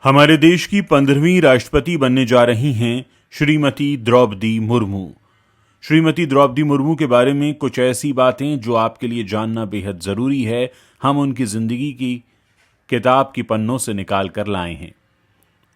हमारे देश की 15वीं राष्ट्रपति बनने जा रही हैं श्रीमती द्रौपदी मुर्मू। श्रीमती द्रौपदी मुर्मू के बारे में कुछ ऐसी बातें जो आपके लिए जानना बेहद जरूरी है, हम उनकी जिंदगी की किताब की पन्नों से निकाल कर लाए हैं।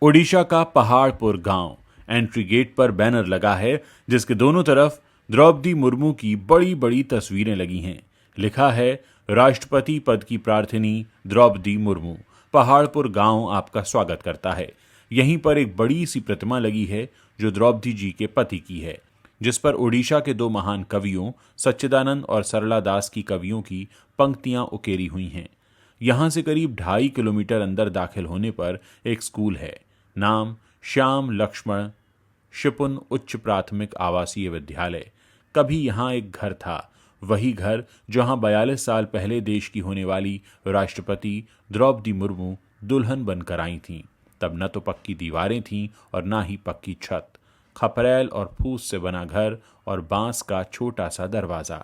ओडिशा का पहाड़पुर गांव, एंट्री गेट पर बैनर लगा है जिसके दोनों तरफ द्रौपदी मुर्मू की बड़ी बड़ी तस्वीरें लगी हैं। लिखा है, राष्ट्रपति पद की प्रार्थनी द्रौपदी मुर्मू, पहाड़पुर गांव आपका स्वागत करता है। यहीं पर एक बड़ी सी प्रतिमा लगी है जो द्रौपदी जी के पति की है, जिस पर ओडिशा के दो महान कवियों सच्चिदानंद और सरला दास की कवियों की पंक्तियां उकेरी हुई हैं। यहां से करीब 2.5 किलोमीटर अंदर दाखिल होने पर एक स्कूल है, नाम श्याम लक्ष्मण शिपुन उच्च प्राथमिक आवासीय विद्यालय। कभी यहाँ एक घर था, वही घर जहां 42 साल पहले देश की होने वाली राष्ट्रपति द्रौपदी मुर्मू दुल्हन बनकर आई थीं। तब न तो पक्की दीवारें थीं और न ही पक्की छत, खपरेल और फूस से बना घर और बांस का छोटा सा दरवाजा।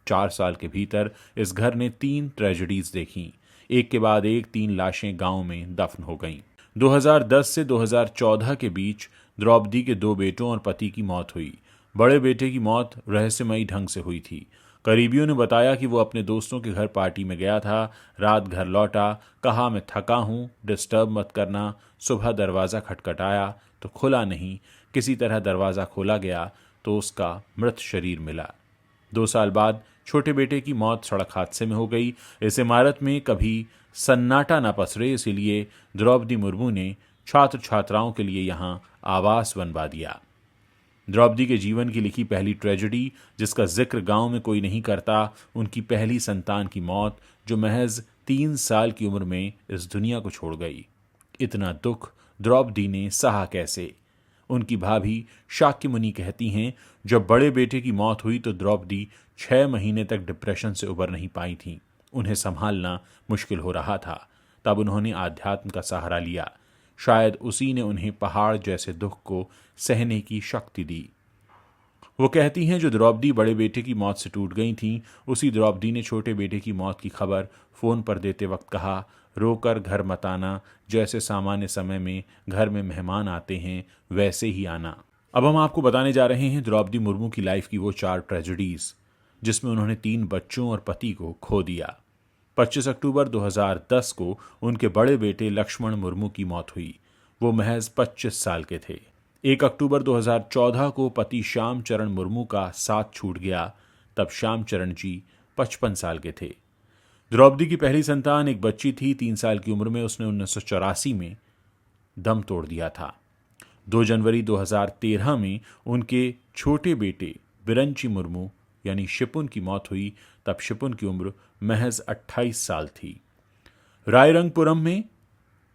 4 साल के भीतर इस घर ने 3 ट्रेजेडीज देखी। एक के बाद एक 3 लाशें गांव में दफन हो गईं। 2010 से 2014 के बीच द्रौपदी के 2 बेटों और पति की मौत हुई। बड़े बेटे की मौत रहस्यमयी ढंग से हुई थी। करीबियों ने बताया कि वो अपने दोस्तों के घर पार्टी में गया था, रात घर लौटा, कहा मैं थका हूं, डिस्टर्ब मत करना। सुबह दरवाज़ा खटखटाया तो खुला नहीं, किसी तरह दरवाज़ा खोला गया तो उसका मृत शरीर मिला। 2 साल बाद छोटे बेटे की मौत सड़क हादसे में हो गई। इस इमारत में कभी सन्नाटा न पसरे, इसीलिए द्रौपदी मुर्मू ने छात्र छात्राओं के लिए यहां आवास बनवा दिया। द्रौपदी के जीवन की लिखी पहली ट्रेजेडी, जिसका जिक्र गांव में कोई नहीं करता, उनकी पहली संतान की मौत, जो महज 3 साल की उम्र में इस दुनिया को छोड़ गई। इतना दुख द्रौपदी ने सहा कैसे? उनकी भाभी शाक्यमुनि कहती हैं, जब बड़े बेटे की मौत हुई तो द्रौपदी 6 महीने तक डिप्रेशन से उबर नहीं पाई थीं। उन्हें संभालना मुश्किल हो रहा था। तब उन्होंने आध्यात्म का सहारा लिया। शायद उसी ने उन्हें पहाड़ जैसे दुख को सहने की शक्ति दी। वो कहती हैं, जो द्रौपदी बड़े बेटे की मौत से टूट गई थीं, उसी द्रौपदी ने छोटे बेटे की मौत की खबर फोन पर देते वक्त कहा, रोकर घर मत आना, जैसे सामान्य समय में घर में मेहमान आते हैं वैसे ही आना। अब हम आपको बताने जा रहे हैं द्रौपदी मुर्मू की लाइफ की वो 4 ट्रेजेडीज जिसमें उन्होंने 3 बच्चों और पति को खो दिया। 25 अक्टूबर 2010 को उनके बड़े बेटे लक्ष्मण मुर्मू की मौत हुई। वो महज 25 साल के थे। 1 अक्टूबर 2014 को पति श्याम चरण मुर्मू का साथ छूट गया। तब श्याम चरण जी 55 साल के थे। द्रौपदी की पहली संतान एक बच्ची थी। 3 साल की उम्र में उसने 1984 में दम तोड़ दिया था। 2 जनवरी 2013 में उनके छोटे बेटे बिरंची मुर्मू यानी शिपुन की मौत हुई। तब शिपुन की उम्र महज 28 साल थी। रायरंगपुरम में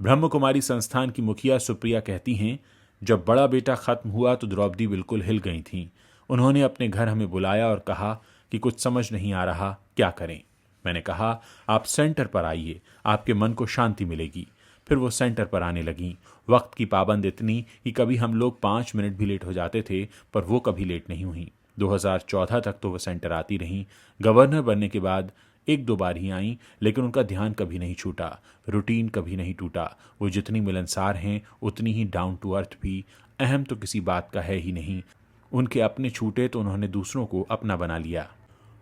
ब्रह्म कुमारी संस्थान की मुखिया सुप्रिया कहती हैं, जब बड़ा बेटा खत्म हुआ तो द्रौपदी बिल्कुल हिल गई थीं। उन्होंने अपने घर हमें बुलाया और कहा कि कुछ समझ नहीं आ रहा, क्या करें। मैंने कहा, आप सेंटर पर आइए, आपके मन को शांति मिलेगी। फिर वो सेंटर पर आने लगीं। वक्त की पाबंद इतनी कि कभी हम लोग 5 मिनट भी लेट हो जाते थे, पर वो कभी लेट नहीं हुई। 2014 तक तो वो सेंटर आती रहीं। गवर्नर बनने के बाद 1-2 बार ही आईं, लेकिन उनका ध्यान कभी नहीं छूटा, रूटीन कभी नहीं टूटा। वो जितनी मिलनसार हैं उतनी ही डाउन टू अर्थ भी। अहम तो किसी बात का है ही नहीं। उनके अपने छूटे तो उन्होंने दूसरों को अपना बना लिया।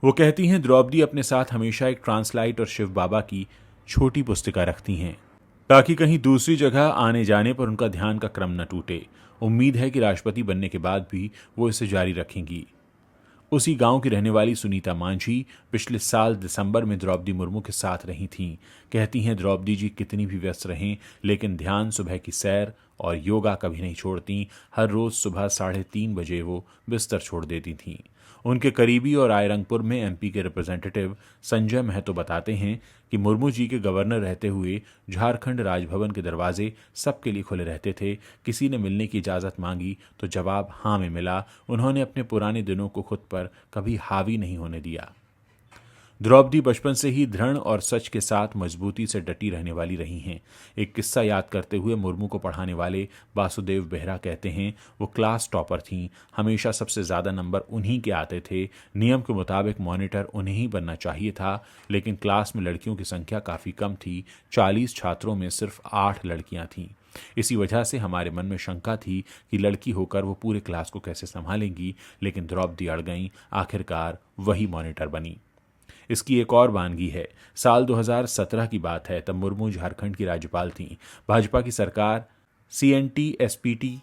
वो कहती हैं, द्रौपदी अपने साथ हमेशा एक ट्रांसलाइट और शिव बाबा की छोटी पुस्तिका रखती हैं, ताकि कहीं दूसरी जगह आने जाने पर उनका ध्यान का क्रम न टूटे। उम्मीद है कि राष्ट्रपति बनने के बाद भी वो इसे जारी रखेंगी। उसी गांव की रहने वाली सुनीता मांझी पिछले साल दिसंबर में द्रौपदी मुर्मू के साथ रही थीं। कहती हैं, द्रौपदी जी कितनी भी व्यस्त रहें, लेकिन ध्यान, सुबह की सैर और योगा कभी नहीं छोड़ती। हर रोज सुबह 3:30 बजे वो बिस्तर छोड़ देती थीं। उनके करीबी और रायरंगपुर में एमपी के रिप्रेजेंटेटिव संजय महतो बताते हैं कि मुर्मू जी के गवर्नर रहते हुए झारखंड राजभवन के दरवाजे सबके लिए खुले रहते थे। किसी ने मिलने की इजाज़त मांगी तो जवाब हाँ में मिला। उन्होंने अपने पुराने दिनों को खुद पर कभी हावी नहीं होने दिया। द्रौपदी बचपन से ही दृढ़ और सच के साथ मजबूती से डटी रहने वाली रही हैं। एक किस्सा याद करते हुए मुर्मू को पढ़ाने वाले वासुदेव बेहरा कहते हैं, वो क्लास टॉपर थीं। हमेशा सबसे ज़्यादा नंबर उन्हीं के आते थे। नियम के मुताबिक मॉनिटर उन्हें ही बनना चाहिए था, लेकिन क्लास में लड़कियों की संख्या काफ़ी कम थी। 40 छात्रों में सिर्फ 8 लड़कियां थीं। इसी वजह से हमारे मन में शंका थी कि लड़की होकर वो पूरे क्लास को कैसे संभालेंगी, लेकिन द्रौपदी अड़ गईं, आखिरकार वही मॉनिटर बनी। इसकी एक और वानगी है। साल 2017 की बात है, तब मुर्मू झारखंड की राज्यपाल थीं। भाजपा की सरकार CNT-SPD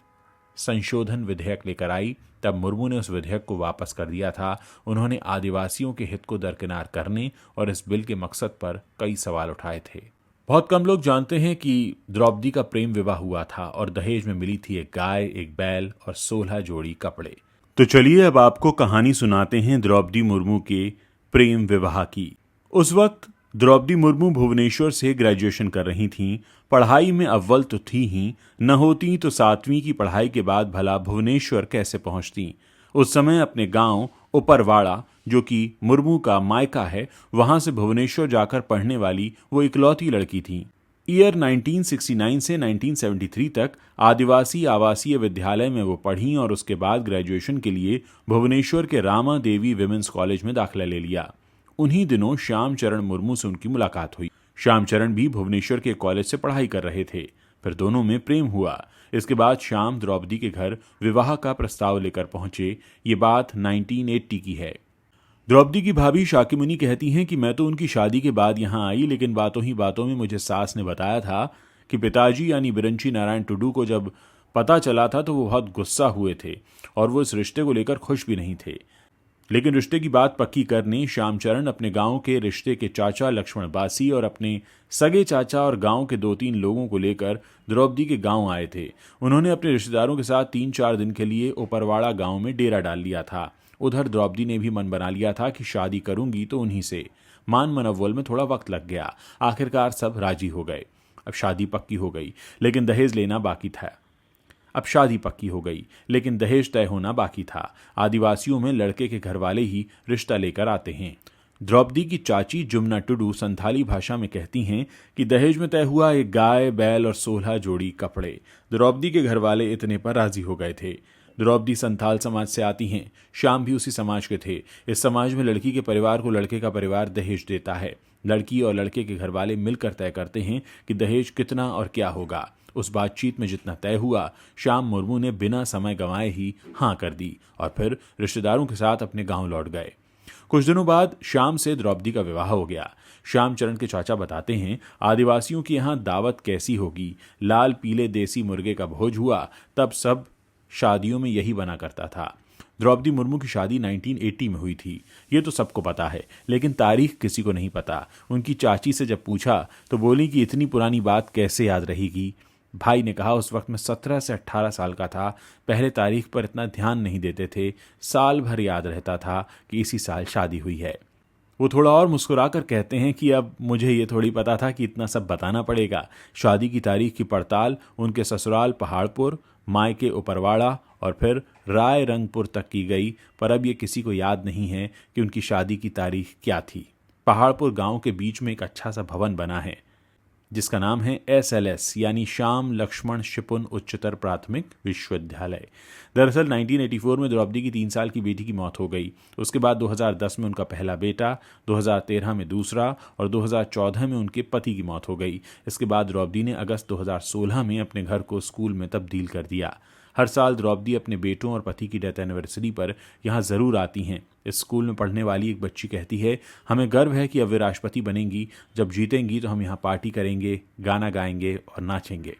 संशोधन विधेयक लेकर आई। तब मुर्मू ने उस विधेयक को वापस कर दिया था। उन्होंने आदिवासियों के हित को दरकिनार करने और इस बिल के मकसद पर कई सवाल उठाए थे। बहुत कम लोग जानते हैं कि द्रौपदी का प्रेम विवाह हुआ था और दहेज में मिली थी एक गाय, एक बैल और 16 जोड़ी कपड़े। तो चलिए अब आपको कहानी सुनाते हैं द्रौपदी मुर्मू के प्रेम विवाह की। उस वक्त द्रौपदी मुर्मू भुवनेश्वर से ग्रेजुएशन कर रही थीं। पढ़ाई में अव्वल तो थी ही, न होती तो 7वीं की पढ़ाई के बाद भला भुवनेश्वर कैसे पहुंचती। उस समय अपने गांव उपरवाड़ा, जो कि मुर्मू का मायका है, वहां से भुवनेश्वर जाकर पढ़ने वाली वो इकलौती लड़की थी। ईयर 1969 से 1973 तक आदिवासी आवासीय विद्यालय में वो पढ़ी और उसके बाद ग्रेजुएशन के लिए भुवनेश्वर के रामा देवी विमेंस कॉलेज में दाखिला ले लिया। उन्हीं दिनों श्याम चरण मुर्मू से उनकी मुलाकात हुई। श्याम चरण भी भुवनेश्वर के कॉलेज से पढ़ाई कर रहे थे। फिर दोनों में प्रेम हुआ। इसके बाद श्याम द्रौपदी के घर विवाह का प्रस्ताव लेकर पहुंचे। ये बात 1980 की है। द्रौपदी की भाभी शाकिमुनि कहती हैं कि मैं तो उनकी शादी के बाद यहाँ आई, लेकिन बातों ही बातों में मुझे सास ने बताया था कि पिताजी यानी बिरंची नारायण टुडू को जब पता चला था तो वो बहुत गुस्सा हुए थे और वो इस रिश्ते को लेकर खुश भी नहीं थे। लेकिन रिश्ते की बात पक्की करने श्यामचरण अपने गांव के रिश्ते के चाचा लक्ष्मण बासी और अपने सगे चाचा और गांव के 2-3 लोगों को लेकर द्रौपदी के गांव आए थे। उन्होंने अपने रिश्तेदारों के साथ 3-4 दिन के लिए उपरवाड़ा गांव में डेरा डाल लिया था। उधर द्रौपदी ने भी मन बना लिया था कि शादी करूंगी तो उन्हीं से। मान मनव्वल में थोड़ा वक्त लग गया। आखिरकार सब राजी हो गए। अब शादी पक्की हो गई, लेकिन दहेज लेना बाकी था। अब शादी पक्की हो गई, लेकिन दहेज तय होना बाकी था। आदिवासियों में लड़के के घर वाले ही रिश्ता लेकर आते हैं। द्रौपदी की चाची जुमना टुडू संथाली भाषा में कहती हैं कि दहेज में तय हुआ एक गाय, बैल और 16 जोड़ी कपड़े। द्रौपदी के घर वाले इतने पर राजी हो गए थे। द्रौपदी संथाल समाज से आती हैं। श्याम भी उसी समाज के थे। इस समाज में लड़की के परिवार को लड़के का परिवार दहेज देता है। लड़की और लड़के के घर वाले मिलकर तय करते हैं कि दहेज कितना और क्या होगा। उस बातचीत में जितना तय हुआ, श्याम मुर्मू ने बिना समय गंवाए ही हाँ कर दी और फिर रिश्तेदारों के साथ अपने गांव लौट गए। कुछ दिनों बाद श्याम से द्रौपदी का विवाह हो गया। श्याम चरण के चाचा बताते हैं, आदिवासियों की यहाँ दावत कैसी होगी। लाल पीले देसी मुर्गे का भोज हुआ। तब सब शादियों में यही बना करता था। द्रौपदी मुर्मू की शादी 1980 में हुई थी। ये तो सबको पता है, लेकिन तारीख किसी को नहीं पता। उनकी चाची से जब पूछा तो बोली कि इतनी पुरानी बात कैसे याद रहेगी। भाई ने कहा, उस वक्त मैं 17 से 18 साल का था। पहले तारीख पर इतना ध्यान नहीं देते थे। साल भर याद रहता था कि इसी साल शादी हुई है। वो थोड़ा और मुस्कुराकर कहते हैं कि अब मुझे ये थोड़ी पता था कि इतना सब बताना पड़ेगा। शादी की तारीख की पड़ताल उनके ससुराल पहाड़पुर, मायके उपरवाड़ा और फिर रायरंगपुर तक की गई, पर अब ये किसी को याद नहीं है कि उनकी शादी की तारीख क्या थी। पहाड़पुर गांव के बीच में एक अच्छा सा भवन बना है जिसका नाम है SLS यानी श्याम लक्ष्मण शिपुन उच्चतर प्राथमिक विश्वविद्यालय। दरअसल 1984 में द्रौपदी की 3 साल की बेटी की मौत हो गई। उसके बाद 2010 में उनका पहला बेटा, 2013 में दूसरा और 2014 में उनके पति की मौत हो गई। इसके बाद द्रौपदी ने अगस्त 2016 में अपने घर को स्कूल में तब्दील कर दिया। हर साल द्रौपदी अपने बेटों और पति की डेथ एनिवर्सरी पर यहाँ ज़रूर आती हैं। इस स्कूल में पढ़ने वाली एक बच्ची कहती है, हमें गर्व है कि अब वे राष्ट्रपति बनेंगी। जब जीतेंगी तो हम यहाँ पार्टी करेंगे, गाना गाएंगे और नाचेंगे।